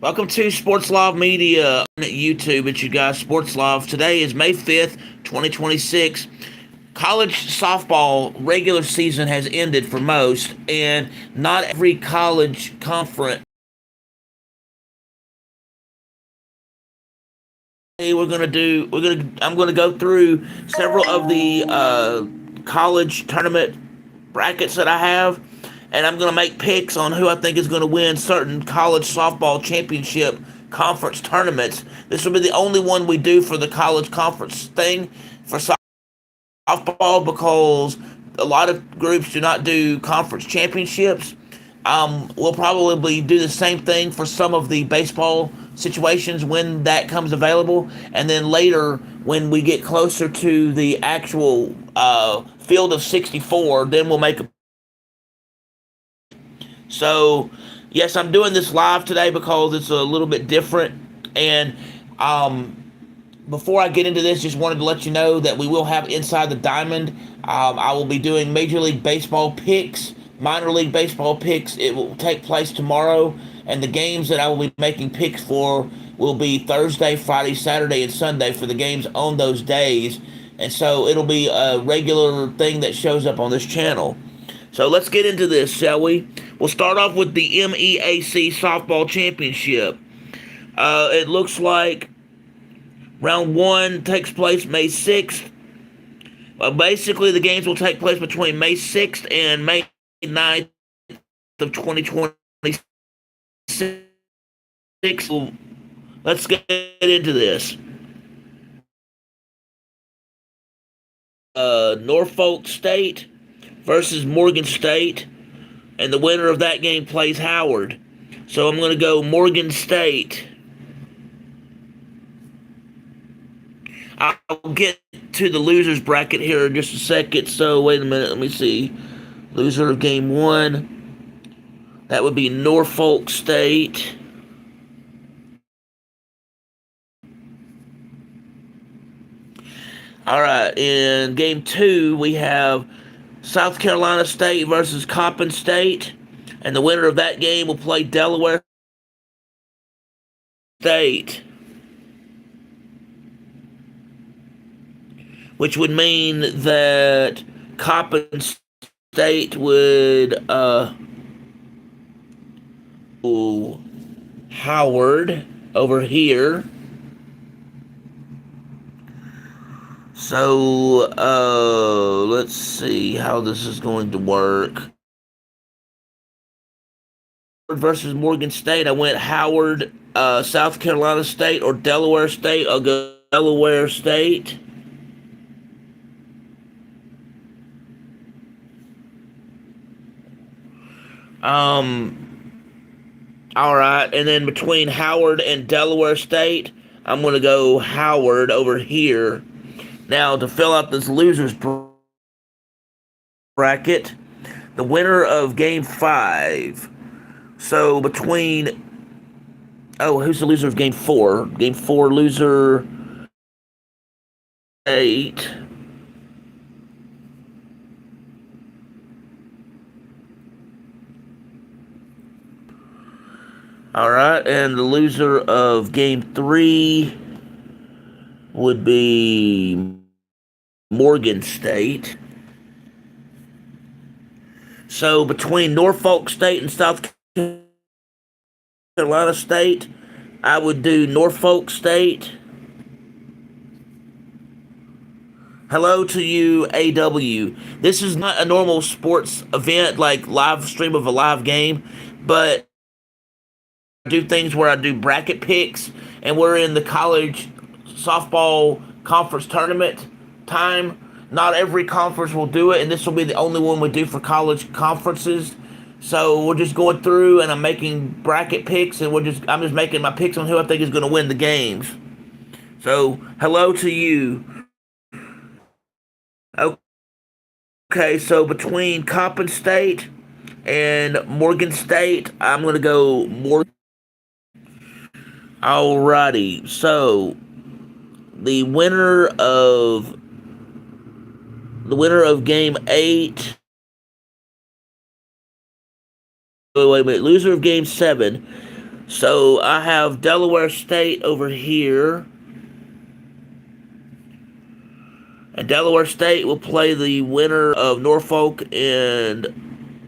Welcome to Sports Love Media on YouTube. It's you guys, Sports Love. Today is May 5th, 2026. College softball regular season has ended for most, and not every college conference. I'm gonna go through several of the college tournament brackets that I have, and I'm gonna make picks on who I think is gonna win certain college softball championship conference tournaments. This will be the only one we do for the college conference thing for softball because a lot of groups do not do conference championships. We'll probably do the same thing for some of the baseball situations when that comes available, and then later when we get closer to the actual field of 64, then we'll make a. So, yes, I'm doing this live today because it's a little bit different, and before I get into this, just wanted to let you know that we will have Inside the Diamond. I will be doing Major League Baseball picks, minor league baseball picks. It will take place tomorrow, and the games that I will be making picks for will be Thursday, Friday, Saturday, and Sunday for the games on those days. And so it'll be a regular thing that shows up on this channel. So let's get into this, shall we? We'll start off with the MEAC Softball Championship. It looks like Round 1 takes place May 6th. Basically, the games will take place between May 6th and May 9th of 2026. Let's get into this. Norfolk State versus Morgan State, and the winner of that game plays Howard. So I'm going to go Morgan State. I'll get to the losers bracket here in just a second. So wait a minute, let me see. Loser of game 1. That would be Norfolk State. All right, in game 2, we have South Carolina State versus Coppin State, and the winner of that game will play Delaware State, which would mean that Coppin State would Howard over here. So, let's see how this is going to work. Versus Morgan State, I went Howard, South Carolina State, or Delaware State. I'll go Delaware State. All right, and then between Howard and Delaware State, I'm going to go Howard over here. Now, to fill out this losers bracket, the winner of game 5. So between, who's the loser of game 4? Game 4 loser 8. All right, and the loser of game 3 would be Morgan State. So between Norfolk State and South Carolina State, I would do Norfolk State. Hello to you, AW. This is not a normal sports event like live stream of a live game, but I do things where I do bracket picks, and we're in the college softball conference tournament time. Not every conference will do it, and this will be the only one we do for college conferences. So we're just going through, and I'm making bracket picks, and I'm just making my picks on who I think is going to win the games. So hello to you. Okay, so between Coppin State and Morgan State, I'm going to go Morgan. Alrighty, so the winner of game 8. Wait, loser of game 7. So I have Delaware State over here. And Delaware State will play the winner of Norfolk and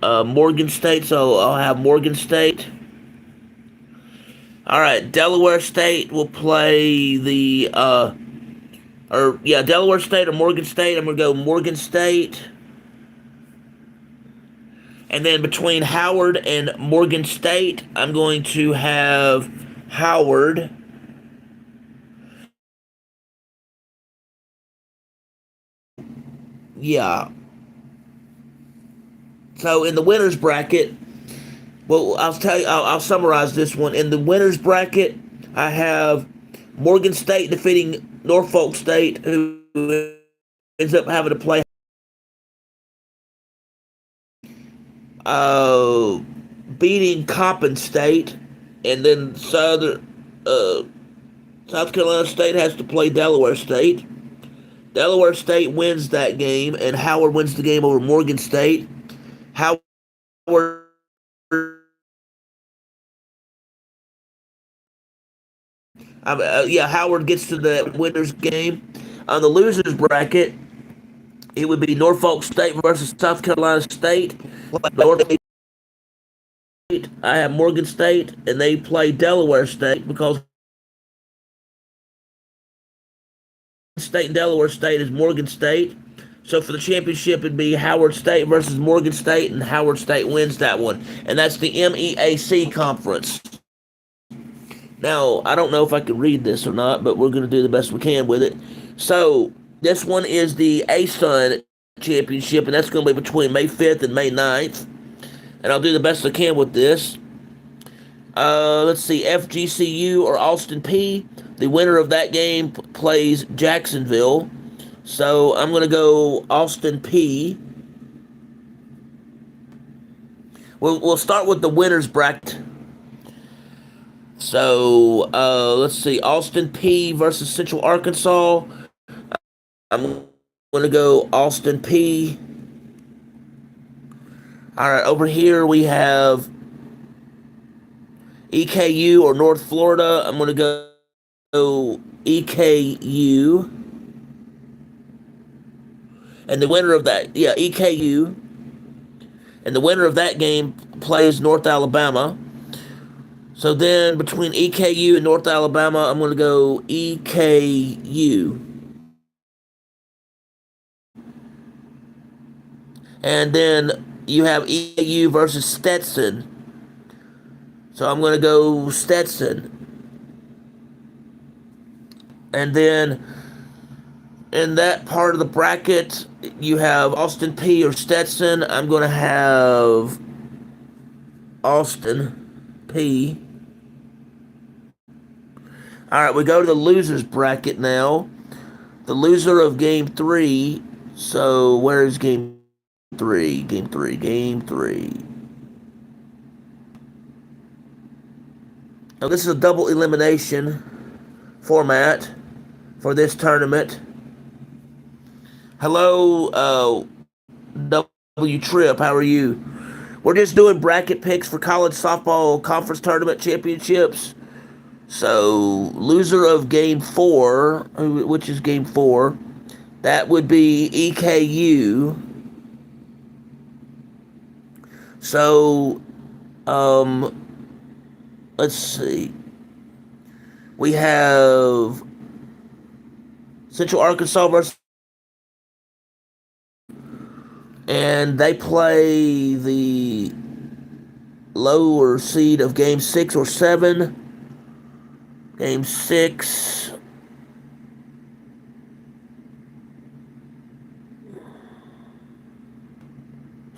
Morgan State. So I'll have Morgan State. All right, Delaware State will play Delaware State or Morgan State. I'm gonna go Morgan State. And then between Howard and Morgan State, I'm going to have Howard. Yeah. So in the winners bracket, well, I'll tell you, I'll summarize this one. In the winners bracket, I have Morgan State defeating Norfolk State, who ends up having to play beating Coppin State, and then South Carolina State has to play Delaware State. Delaware State wins that game, and Howard wins the game over Morgan State. Howard, Howard gets to the winners game. On the losers bracket, it would be Norfolk State versus South Carolina State. I have Morgan State, and they play Delaware State because State and Delaware State is Morgan State. So for the championship, it'd be Howard State versus Morgan State, and Howard State wins that one. And that's the MEAC conference. Now, I don't know if I can read this or not, but we're going to do the best we can with it. So this one is the ASUN championship, and that's going to be between May 5th and May 9th. And I'll do the best I can with this. Let's see, FGCU or Austin Peay. The winner of that game plays Jacksonville. So I'm going to go Austin Peay. We'll start with the winners bracket. So let's see, Austin Peay versus Central Arkansas. I'm going to go Austin Peay. All right, over here we have EKU or North Florida. I'm going to go EKU. And the winner of that, EKU. And the winner of that game plays North Alabama. So then between EKU and North Alabama, I'm going to go EKU. And then you have EKU versus Stetson. So I'm going to go Stetson. And then in that part of the bracket, you have Austin Peay or Stetson. I'm going to have Austin Peay. All right, we go to the losers bracket now. The loser of game 3. So where is game 3? Game 3. Now this is a double elimination format for this tournament. Hello, W Trip, how are you? We're just doing bracket picks for college softball conference tournament championships. So, loser of game 4, which is game 4, that would be EKU. So, let's see. We have Central Arkansas versus, and they play the lower seed of game 6 or 7. Game 6.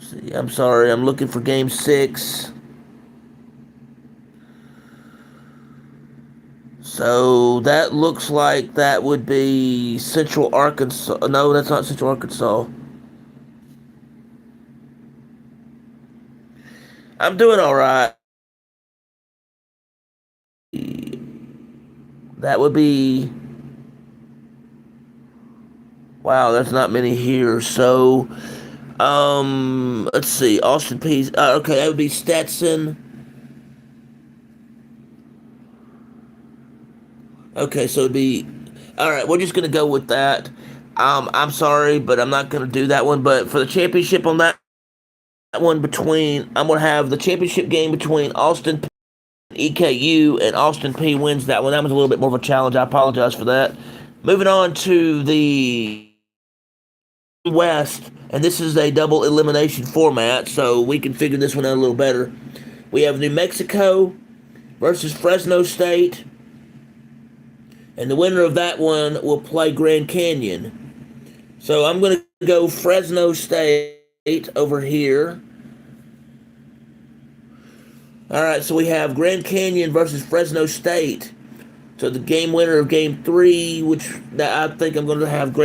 See, I'm sorry, I'm looking for game 6. So that looks like that would be Central Arkansas. No, that's not Central Arkansas. I'm doing all right. That would be... Wow, there's not many here. So, let's see. Austin Peay. Okay, that would be Stetson. Okay, so it'd be all right. We're just gonna go with that. I'm sorry, but I'm not gonna do that one. But for the championship on that one, I'm gonna have the championship game between Austin P and EKU, and Austin P wins that one. That was a little bit more of a challenge. I apologize for that. Moving on to the West, and this is a double elimination format, so we can figure this one out a little better. We have New Mexico versus Fresno State, and the winner of that one will play Grand Canyon. So I'm going to go Fresno State over here. All right, so we have Grand Canyon versus Fresno State. So the game winner of game 3, which I think I'm going to have Grand